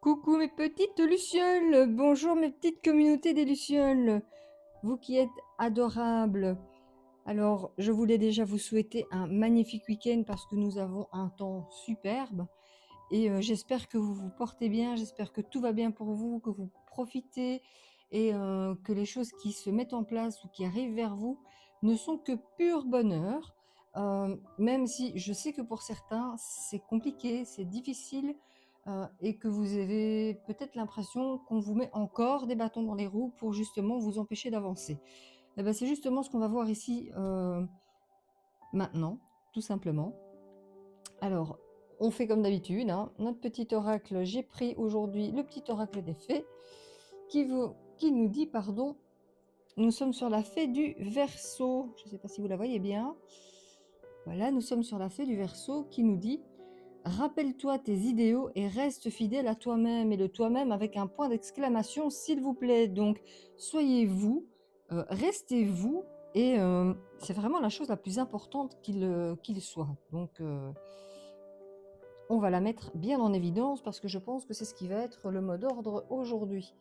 Coucou mes petites lucioles, bonjour mes petites communautés des lucioles, vous qui êtes adorables. Alors, je voulais déjà vous souhaiter un magnifique week-end parce que nous avons un temps superbe et j'espère que vous vous portez bien, j'espère que tout va bien pour vous, que vous profitez et que les choses qui se mettent en place ou qui arrivent vers vous ne sont que pur bonheur. Même si je sais que pour certains, c'est compliqué, c'est difficile, et que vous avez peut-être l'impression qu'on vous met encore des bâtons dans les roues pour justement vous empêcher d'avancer. Et bah, c'est justement ce qu'on va voir ici, maintenant, tout simplement. Alors, on fait comme d'habitude, hein, notre petit oracle. J'ai pris aujourd'hui le petit oracle des fées qui nous dit, pardon, nous sommes sur la fée du Verseau. Je ne sais pas si vous la voyez bien. Voilà, nous sommes sur la fée du Verseau qui nous dit: rappelle-toi tes idéaux et reste fidèle à toi-même. Et le toi-même avec un point d'exclamation, s'il vous plaît. Donc, soyez vous, restez vous, et c'est vraiment la chose la plus importante qu'il soit. Donc, on va la mettre bien en évidence parce que je pense que c'est ce qui va être le mot d'ordre aujourd'hui.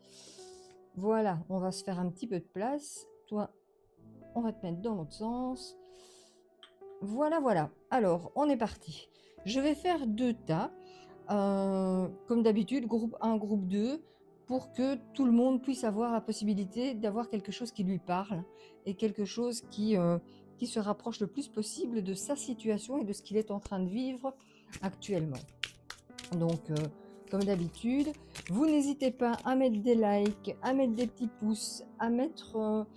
Voilà, on va se faire un petit peu de place. Toi, on va te mettre dans l'autre sens. Voilà, voilà. Alors, on est parti. Je vais faire 2 tas, comme d'habitude, groupe 1, groupe 2, pour que tout le monde puisse avoir la possibilité d'avoir quelque chose qui lui parle et quelque chose qui se rapproche le plus possible de sa situation et de ce qu'il est en train de vivre actuellement. Donc, comme d'habitude, vous n'hésitez pas à mettre des likes, à mettre des petits pouces, à mettre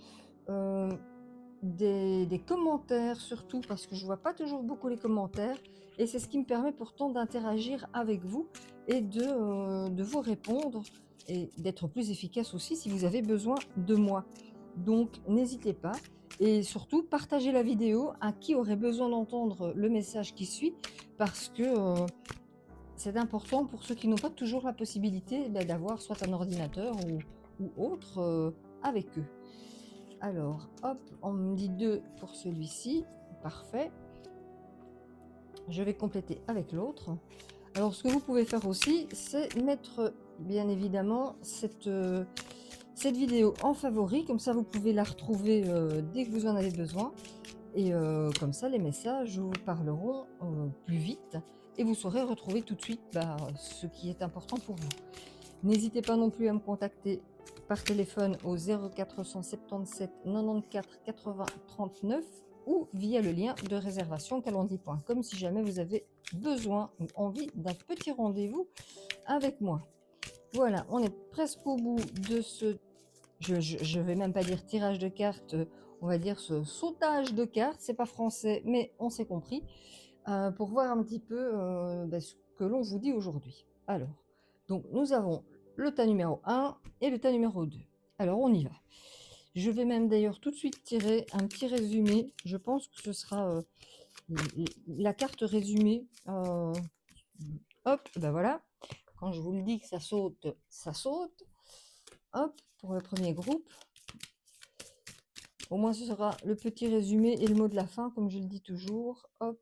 des commentaires surtout, parce que je vois pas toujours beaucoup les commentaires, et c'est ce qui me permet pourtant d'interagir avec vous et de vous répondre et d'être plus efficace aussi si vous avez besoin de moi. Donc, n'hésitez pas. Et surtout, partagez la vidéo à qui aurait besoin d'entendre le message qui suit, parce que c'est important pour ceux qui n'ont pas toujours la possibilité d'avoir soit un ordinateur ou autre avec eux. Alors, hop, on me dit 2 pour celui-ci. Parfait. Je vais compléter avec l'autre. Alors, ce que vous pouvez faire aussi, c'est mettre, bien évidemment, cette vidéo en favori. Comme ça, vous pouvez la retrouver dès que vous en avez besoin. Et comme ça, les messages vous parleront plus vite et vous saurez retrouver tout de suite ce qui est important pour vous. N'hésitez pas non plus à me contacter par téléphone au 0477 94 80 39 ou via le lien de réservation calendly.com si jamais vous avez besoin ou envie d'un petit rendez-vous avec moi. Voilà, on est presque au bout de ce, je vais même pas dire tirage de cartes, on va dire ce sautage de cartes, c'est pas français, mais on s'est compris, pour voir un petit peu ce que l'on vous dit aujourd'hui. Alors, donc nous avons le tas numéro 1 et le tas numéro 2. Alors on y va. Je vais même d'ailleurs tout de suite tirer un petit résumé. Je pense que ce sera la carte résumée. Hop, ben voilà. Quand je vous le dis que ça saute, ça saute. Hop, pour le premier groupe. Au moins, ce sera le petit résumé et le mot de la fin, comme je le dis toujours. Hop,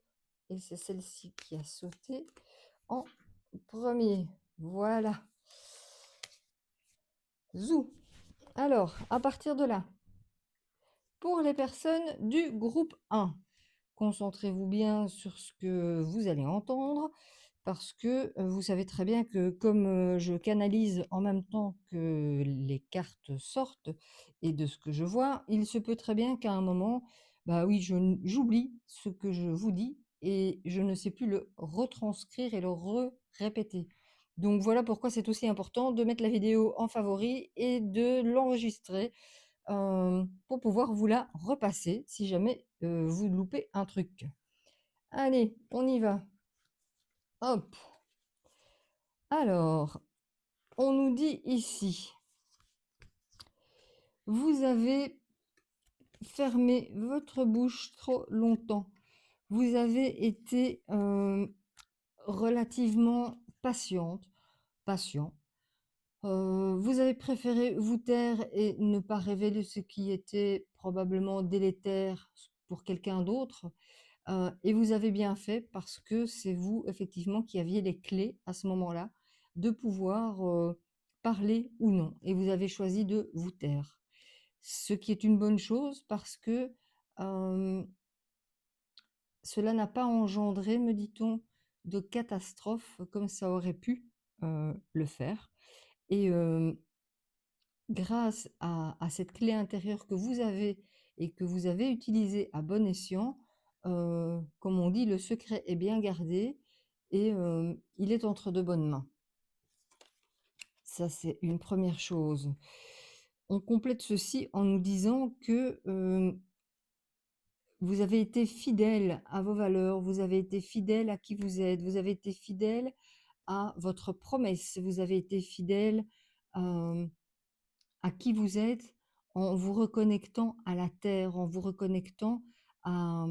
et c'est celle-ci qui a sauté en premier. Voilà. Zou. Alors, à partir de là, pour les personnes du groupe 1, concentrez-vous bien sur ce que vous allez entendre, parce que vous savez très bien que comme je canalise en même temps que les cartes sortent et de ce que je vois, il se peut très bien qu'à un moment, bah oui, j'oublie ce que je vous dis et je ne sais plus le retranscrire et le répéter. Donc voilà pourquoi c'est aussi important de mettre la vidéo en favori et de l'enregistrer pour pouvoir vous la repasser si jamais vous loupez un truc. Allez, on y va. Hop. Alors, on nous dit ici, vous avez fermé votre bouche trop longtemps. Vous avez été relativement patient. Vous avez préféré vous taire et ne pas révéler ce qui était probablement délétère pour quelqu'un d'autre. Et vous avez bien fait parce que c'est vous effectivement qui aviez les clés à ce moment-là de pouvoir parler ou non. Et vous avez choisi de vous taire. Ce qui est une bonne chose parce que cela n'a pas engendré, me dit-on, de catastrophe comme ça aurait pu le faire. Et grâce à cette clé intérieure que vous avez et que vous avez utilisée à bon escient, comme on dit, le secret est bien gardé et il est entre de bonnes mains. Ça, c'est une première chose. On complète ceci en nous disant que vous avez été fidèle à vos valeurs, vous avez été fidèle à qui vous êtes, vous avez été fidèle à votre promesse, vous avez été fidèle à qui vous êtes en vous reconnectant à la terre, en vous reconnectant à,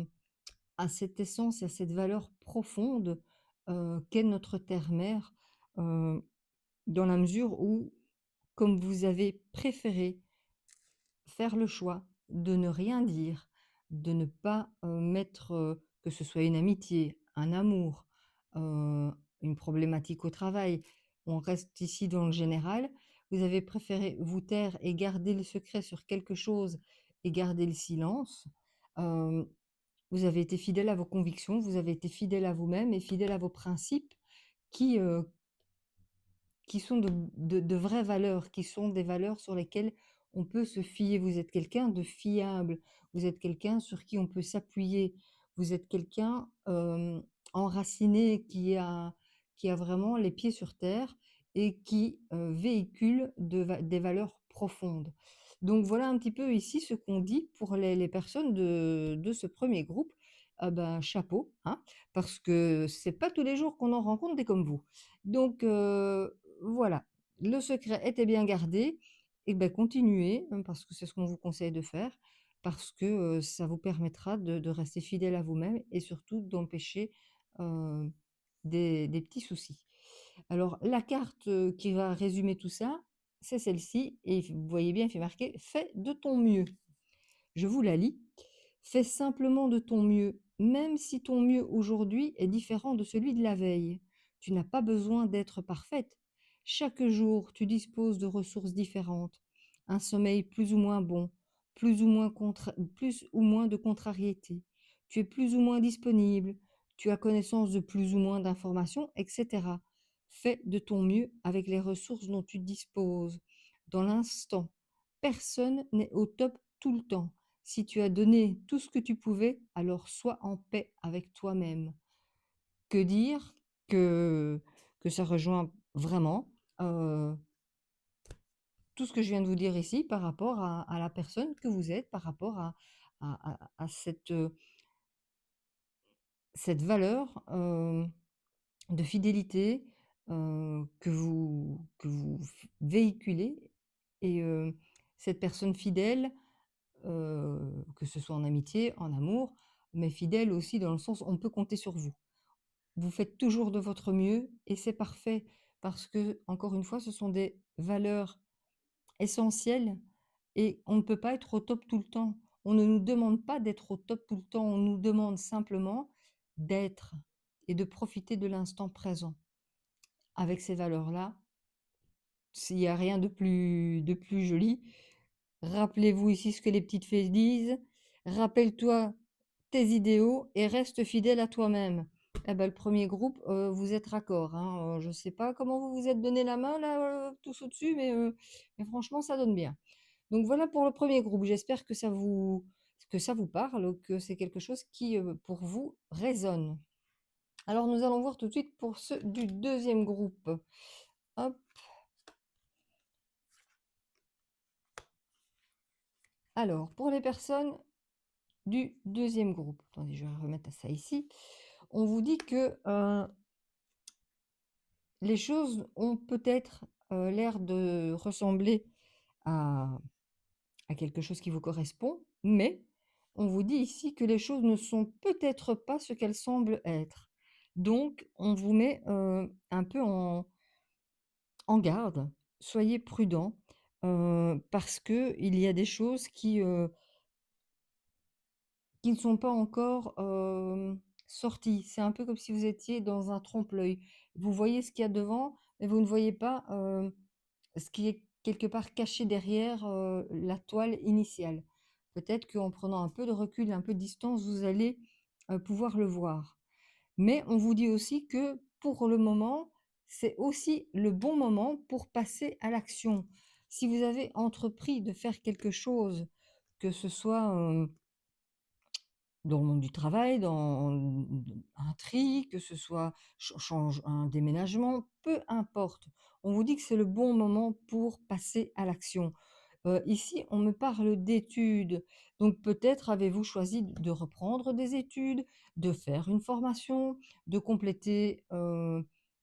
à cette essence, à cette valeur profonde qu'est notre terre-mère, euh, dans la mesure où, comme vous avez préféré faire le choix de ne rien dire, de ne pas mettre, que ce soit une amitié, un amour, euh, une problématique au travail, on reste ici dans le général, vous avez préféré vous taire et garder le secret sur quelque chose et garder le silence. euh, Vous avez été fidèle à vos convictions, vous avez été fidèle à vous-même et fidèle à vos principes qui, euh, qui sont de vraies valeurs, qui sont des valeurs sur lesquelles on peut se fier. Vous êtes quelqu'un de fiable, vous êtes quelqu'un sur qui on peut s'appuyer, vous êtes quelqu'un enraciné qui a vraiment les pieds sur terre et qui véhicule des valeurs profondes. Donc voilà un petit peu ici ce qu'on dit pour les personnes de ce premier groupe. Ah ben, chapeau, hein, parce que c'est pas tous les jours qu'on en rencontre des comme vous. Donc, voilà, le secret était bien gardé et ben continuez, hein, parce que c'est ce qu'on vous conseille de faire, parce que, ça vous permettra de rester fidèle à vous-même et surtout d'empêcher, heu, des petits soucis. Alors la carte, qui va résumer tout ça, c'est celle-ci et vous voyez bien, il fait marqué: «Fais de ton mieux». Je vous la lis. Fais simplement de ton mieux, même si ton mieux aujourd'hui est différent de celui de la veille. Tu n'as pas besoin d'être parfaite. Chaque jour, tu disposes de ressources différentes. Un sommeil plus ou moins bon, plus ou moins de contrariété. Tu es plus ou moins disponible. Tu as connaissance de plus ou moins d'informations, etc. Fais de ton mieux avec les ressources dont tu disposes. Dans l'instant, personne n'est au top tout le temps. Si tu as donné tout ce que tu pouvais, alors sois en paix avec toi-même. Que dire que, que ça rejoint vraiment tout ce que je viens de vous dire ici par rapport à la personne que vous êtes, par rapport à cette valeur de fidélité que vous véhiculez. Et cette personne fidèle, que ce soit en amitié, en amour, mais fidèle aussi dans le sens on peut compter sur vous. Vous faites toujours de votre mieux et c'est parfait parce que, encore une fois, ce sont des valeurs essentielles et on ne peut pas être au top tout le temps. On ne nous demande pas d'être au top tout le temps, on nous demande simplement d'être et de profiter de l'instant présent. Avec ces valeurs-là, s'il n'y a rien de plus joli. Rappelez-vous ici ce que les petites fées disent. Rappelle-toi tes idéaux et reste fidèle à toi-même. Eh ben, le premier groupe, vous êtes raccord, hein. Je ne sais pas comment vous vous êtes donné la main là, tous au-dessus, mais franchement, ça donne bien. Donc voilà pour le premier groupe. J'espère que ça vous parle, que c'est quelque chose qui, pour vous, résonne. Alors nous allons voir tout de suite pour ceux du deuxième groupe. Hop. Alors, pour les personnes du deuxième groupe, attendez, je vais remettre ça ici. On vous dit que les choses ont peut-être l'air de ressembler à, à quelque chose qui vous correspond, mais on vous dit ici que les choses ne sont peut-être pas ce qu'elles semblent être. Donc, on vous met un peu en garde. Soyez prudent parce qu'il y a des choses qui ne sont pas encore sorties. C'est un peu comme si vous étiez dans un trompe-l'œil. Vous voyez ce qu'il y a devant, et vous ne voyez pas, ce qui est quelque part caché derrière, la toile initiale. Peut-être qu'en prenant un peu de recul, un peu de distance, vous allez, pouvoir le voir. Mais on vous dit aussi que pour le moment, c'est aussi le bon moment pour passer à l'action. Si vous avez entrepris de faire quelque chose, que ce soit, dans le monde du travail, dans un tri, que ce soit change un déménagement, peu importe. On vous dit que c'est le bon moment pour passer à l'action. Ici, on me parle d'études, donc peut-être avez-vous choisi de reprendre des études, de faire une formation, de compléter,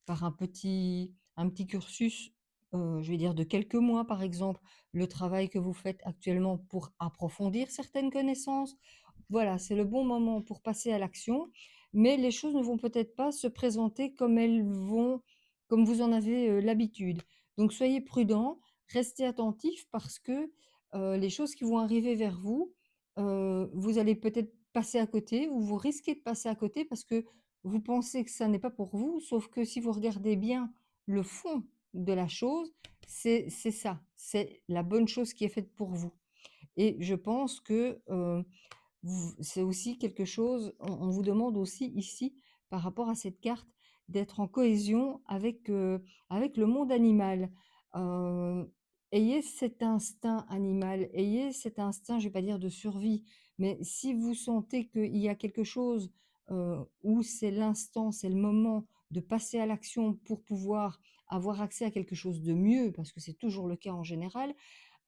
par un petit cursus, je vais dire de quelques mois, par exemple, le travail que vous faites actuellement pour approfondir certaines connaissances. Voilà, c'est le bon moment pour passer à l'action, mais les choses ne vont peut-être pas se présenter comme vous en avez, l'habitude. Donc soyez prudents, restez attentifs parce que, les choses qui vont arriver vers vous, vous allez peut-être passer à côté ou vous risquez de passer à côté parce que vous pensez que ça n'est pas pour vous, sauf que si vous regardez bien le fond de la chose, c'est ça, c'est la bonne chose qui est faite pour vous et je pense que, c'est aussi quelque chose on vous demande aussi ici, par rapport à cette carte, d'être en cohésion avec le monde animal. Heu, ayez cet instinct animal, ayez cet instinct, je vais pas dire de survie, mais si vous sentez qu'il y a quelque chose, où c'est l'instant, c'est le moment de passer à l'action pour pouvoir avoir accès à quelque chose de mieux, parce que c'est toujours le cas en général,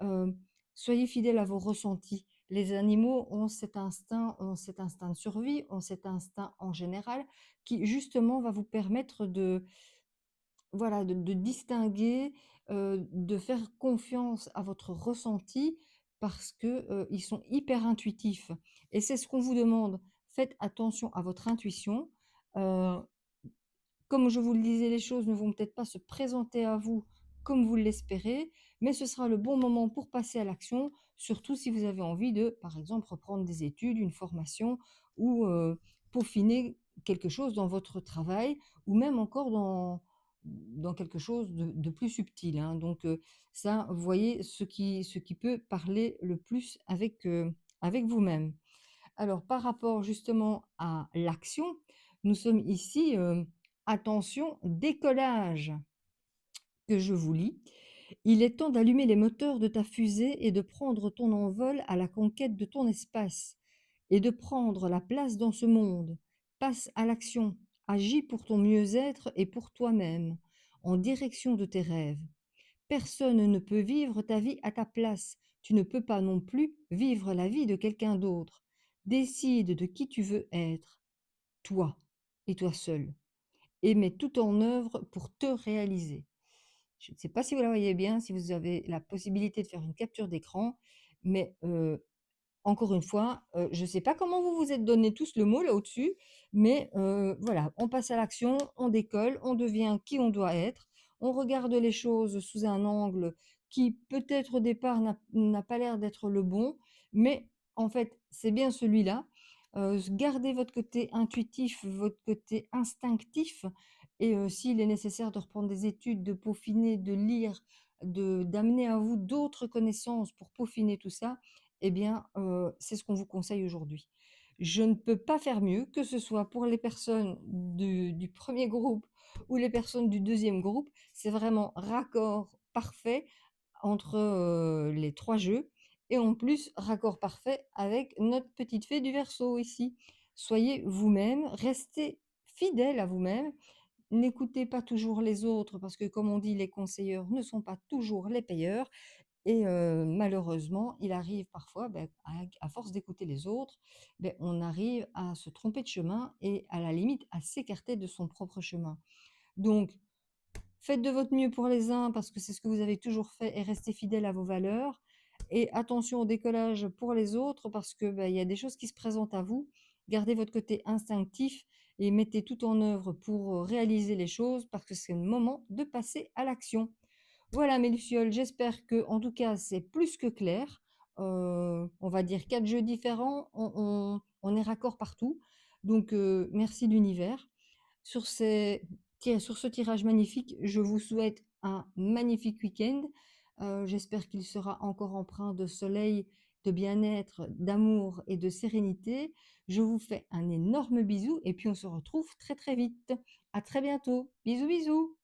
Heu, soyez fidèles à vos ressentis. Les animaux ont cet instinct de survie, ont cet instinct en général qui justement va vous permettre de voilà, de distinguer, de faire confiance à votre ressenti parce que, ils sont hyper intuitifs et c'est ce qu'on vous demande. Faites attention à votre intuition, heu comme je vous le disais, les choses ne vont peut-être pas se présenter à vous comme vous l'espérez, mais ce sera le bon moment pour passer à l'action, surtout si vous avez envie de, par exemple, reprendre des études, une formation ou peaufiner quelque chose dans votre travail ou même encore dans quelque chose de plus subtil, hein. Donc ça, vous voyez ce qui peut parler le plus avec vous-même. Alors, par rapport justement à l'action, nous sommes ici, attention, décollage, que je vous lis. Il est temps d'allumer les moteurs de ta fusée et de prendre ton envol à la conquête de ton espace et de prendre la place dans ce monde. Passe à l'action, agis pour ton mieux-être et pour toi-même, en direction de tes rêves. Personne ne peut vivre ta vie à ta place. Tu ne peux pas non plus vivre la vie de quelqu'un d'autre. Décide de qui tu veux être, toi et toi seul, et mets tout en œuvre pour te réaliser. Je ne sais pas si vous la voyez bien, si vous avez la possibilité de faire une capture d'écran, mais encore une fois, je ne sais pas comment vous vous êtes donné tous le mot là au-dessus, mais voilà, on passe à l'action, on décolle, on devient qui on doit être, on regarde les choses sous un angle qui peut-être au départ n'a pas l'air d'être le bon, mais en fait, c'est bien celui-là. Gardez votre côté intuitif, votre côté instinctif et s'il est nécessaire de reprendre des études, de peaufiner, de lire, d'amener à vous d'autres connaissances pour peaufiner tout ça, eh bien, c'est ce qu'on vous conseille aujourd'hui. Je ne peux pas faire mieux, que ce soit pour les personnes du 1er groupe ou les personnes du deuxième groupe. C'est vraiment raccord parfait entre, les 3 jeux et en plus raccord parfait avec notre petite fée du Verseau ici. Soyez vous-même, restez fidèle à vous-même, n'écoutez pas toujours les autres parce que comme on dit, les conseilleurs ne sont pas toujours les payeurs et malheureusement, il arrive parfois, à force d'écouter les autres, on arrive à se tromper de chemin et à la limite à s'écarter de son propre chemin. Donc, faites de votre mieux pour les uns parce que c'est ce que vous avez toujours fait et restez fidèles à vos valeurs et attention au décollage pour les autres parce que, il y a des choses qui se présentent à vous. Gardez votre côté instinctif et mettez tout en œuvre pour, réaliser les choses parce que c'est le moment de passer à l'action. Voilà mes lucioles, j'espère que, en tout cas, c'est plus que clair. On va dire 4 jeux différents, on est raccord partout. Donc merci l'univers. Sur ces sur ce tirage magnifique, je vous souhaite un magnifique week-end. J'espère qu'il sera encore empreint de soleil, de bien-être, d'amour et de sérénité. Je vous fais un énorme bisou et puis on se retrouve très, très vite. À très bientôt. Bisous, bisous.